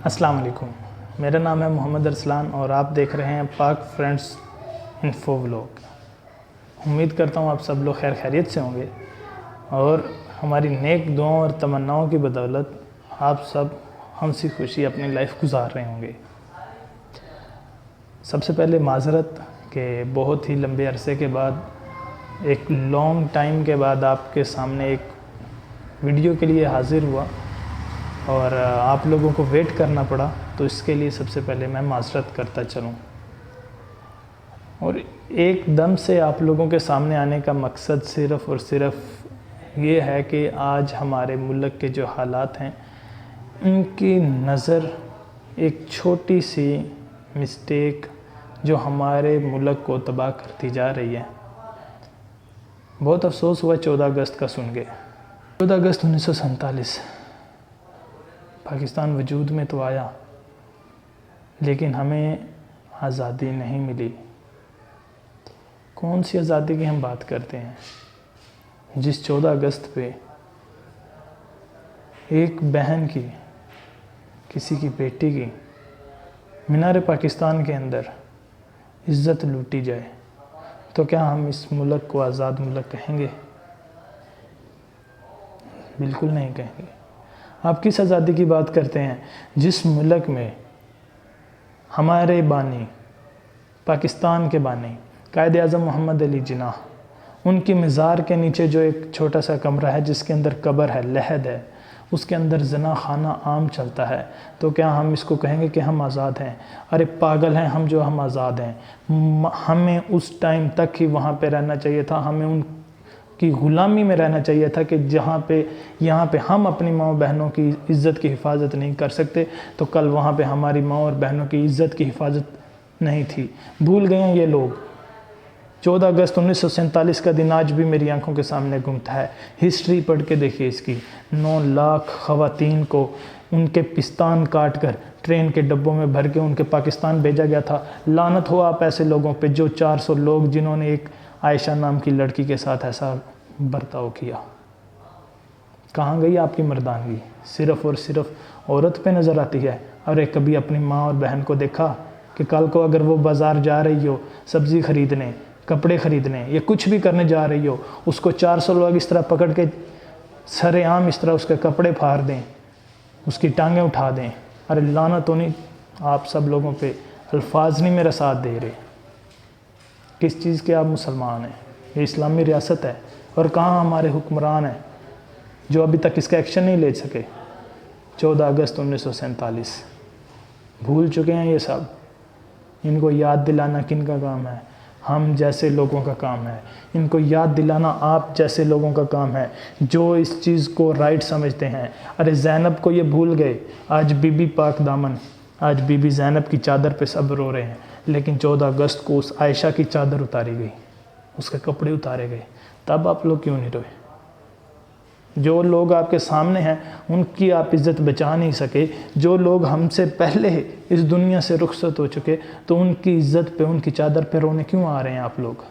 السلام علیکم، میرا نام ہے محمد ارسلان اور آپ دیکھ رہے ہیں پاک فرینڈز انفو ولاگ۔ امید کرتا ہوں آپ سب لوگ خیر خیریت سے ہوں گے اور ہماری نیک دعاؤں اور تمناؤں کی بدولت آپ سب ہنسی خوشی اپنی لائف گزار رہے ہوں گے۔ سب سے پہلے معذرت کہ بہت ہی لمبے عرصے کے بعد ایک لانگ ٹائم کے بعد آپ کے سامنے ایک ویڈیو کے لیے حاضر ہوا اور آپ لوگوں کو ویٹ کرنا پڑا، تو اس کے لیے سب سے پہلے میں معذرت کرتا چلوں۔ اور ایک دم سے آپ لوگوں کے سامنے آنے کا مقصد صرف اور صرف یہ ہے کہ آج ہمارے ملک کے جو حالات ہیں ان کی نظر ایک چھوٹی سی مسٹیک جو ہمارے ملک کو تباہ کرتی جا رہی ہے۔ بہت افسوس ہوا 14 اگست کا سن کے۔ 14 اگست 1947 پاکستان وجود میں تو آیا لیکن ہمیں آزادی نہیں ملی۔ کون سی آزادی کی ہم بات کرتے ہیں جس 14 اگست پہ ایک بہن کی، کسی کی بیٹی کی مینار پاکستان کے اندر عزت لوٹی جائے؟ تو کیا ہم اس ملک کو آزاد ملک کہیں گے؟ بالکل نہیں کہیں گے۔ آپ کس آزادی کی بات کرتے ہیں جس ملک میں ہمارے بانی، پاکستان کے بانی قائد اعظم محمد علی جناح، ان کی مزار کے نیچے جو ایک چھوٹا سا کمرہ ہے جس کے اندر قبر ہے، لحد ہے، اس کے اندر زنا خانہ عام چلتا ہے، تو کیا ہم اس کو کہیں گے کہ ہم آزاد ہیں؟ ارے پاگل ہیں ہم جو ہم آزاد ہیں۔ ہمیں اس ٹائم تک ہی وہاں پہ رہنا چاہیے تھا، ہمیں ان کی غلامی میں رہنا چاہیے تھا کہ یہاں پہ ہم اپنی ماں بہنوں کی عزت کی حفاظت نہیں کر سکتے تو کل وہاں پہ ہماری ماں اور بہنوں کی عزت کی حفاظت نہیں تھی۔ بھول گئے ہیں یہ لوگ۔ 14 اگست 1947 کا دن آج بھی میری آنکھوں کے سامنے گھومتا ہے۔ ہسٹری پڑھ کے دیکھیے اس کی۔ 9 لاکھ خواتین کو ان کے پستان کاٹ کر ٹرین کے ڈبوں میں بھر کے ان کے پاکستان بھیجا گیا تھا۔ لعنت ہو آپ ایسے لوگوں پہ جو 400 لوگ جنہوں نے ایک عائشہ نام کی لڑکی کے ساتھ ایسا برتاؤ کیا۔ کہاں گئی آپ کی مردانگی؟ صرف اور صرف عورت پہ نظر آتی ہے۔ اور ایک کبھی اپنی ماں اور بہن کو دیکھا کہ کل کو اگر وہ بازار جا رہی ہو سبزی خریدنے، کپڑے خریدنے یا کچھ بھی کرنے جا رہی ہو، اس کو 400 لوگ اس طرح پکڑ کے سر عام اس طرح اس کے کپڑے پھاڑ دیں، اس کی ٹانگیں اٹھا دیں؟ ارے لعنت ہونی آپ سب لوگوں پہ، الفاظ نہیں میرا ساتھ دے رہے۔ کس چیز کے آپ مسلمان ہیں؟ یہ اسلامی ریاست ہے اور کہاں ہمارے حکمران ہیں جو ابھی تک اس کا ایکشن نہیں لے سکے؟ 14 اگست 1947 بھول چکے ہیں یہ سب۔ ان کو یاد دلانا کن کا کام ہے؟ ہم جیسے لوگوں کا کام ہے۔ ان کو یاد دلانا آپ جیسے لوگوں کا کام ہے جو اس چیز کو رائٹ سمجھتے ہیں۔ ارے زینب کو یہ بھول گئے، آج بی بی پاک دامن، آج بی بی زینب کی چادر پہ سب رو رہے ہیں، لیکن 14 اگست کو اس عائشہ کی چادر اتاری گئی، اس کے کپڑے اتارے گئے، تب آپ لوگ کیوں نہیں روئے؟ جو لوگ آپ کے سامنے ہیں ان کی آپ عزت بچا نہیں سکے، جو لوگ ہم سے پہلے اس دنیا سے رخصت ہو چکے تو ان کی عزت پہ، ان کی چادر پہ رونے کیوں آ رہے ہیں آپ لوگ؟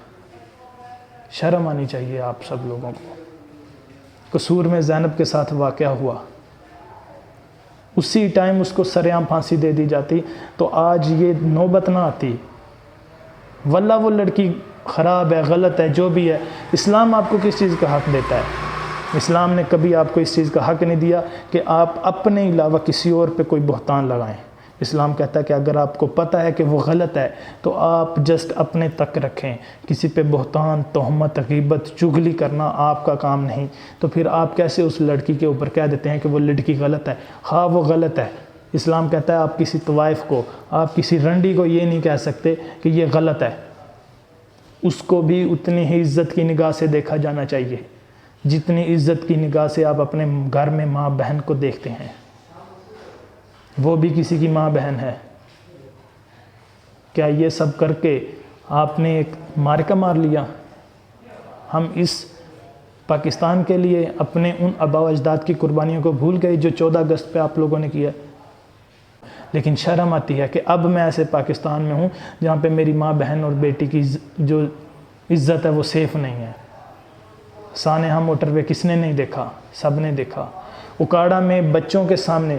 شرم آنی چاہیے آپ سب لوگوں کو۔ قصور میں زینب کے ساتھ واقعہ ہوا، اسی ٹائم اس کو سرعام پھانسی دے دی جاتی تو آج یہ نوبت نہ آتی۔ واللہ وہ لڑکی خراب ہے، غلط ہے، جو بھی ہے، اسلام آپ کو کس چیز کا حق دیتا ہے؟ اسلام نے کبھی آپ کو اس چیز کا حق نہیں دیا کہ آپ اپنے علاوہ کسی اور پہ کوئی بہتان لگائیں۔ اسلام کہتا ہے کہ اگر آپ کو پتہ ہے کہ وہ غلط ہے تو آپ جسٹ اپنے تک رکھیں، کسی پہ بہتان، تہمت، غیبت، چغلی کرنا آپ کا کام نہیں۔ تو پھر آپ کیسے اس لڑکی کے اوپر کہہ دیتے ہیں کہ وہ لڑکی غلط ہے؟ ہاں وہ غلط ہے۔ اسلام کہتا ہے آپ کسی طوائف کو، آپ کسی رنڈی کو یہ نہیں کہہ سکتے کہ یہ غلط ہے۔ اس کو بھی اتنی ہی عزت کی نگاہ سے دیکھا جانا چاہیے جتنی عزت کی نگاہ سے آپ اپنے گھر میں ماں بہن کو دیکھتے ہیں۔ وہ بھی کسی کی ماں بہن ہے۔ کیا یہ سب کر کے آپ نے ایک معرکہ مار لیا؟ ہم اس پاکستان کے لیے اپنے ان آباء و اجداد کی قربانیوں کو بھول گئے جو 14 اگست پہ آپ لوگوں نے کیا؟ لیکن شرم آتی ہے کہ اب میں ایسے پاکستان میں ہوں جہاں پہ میری ماں بہن اور بیٹی کی جو عزت ہے وہ سیف نہیں ہے۔ سانحہ موٹر وے کس نے نہیں دیکھا؟ سب نے دیکھا۔ اکاڑا میں بچوں کے سامنے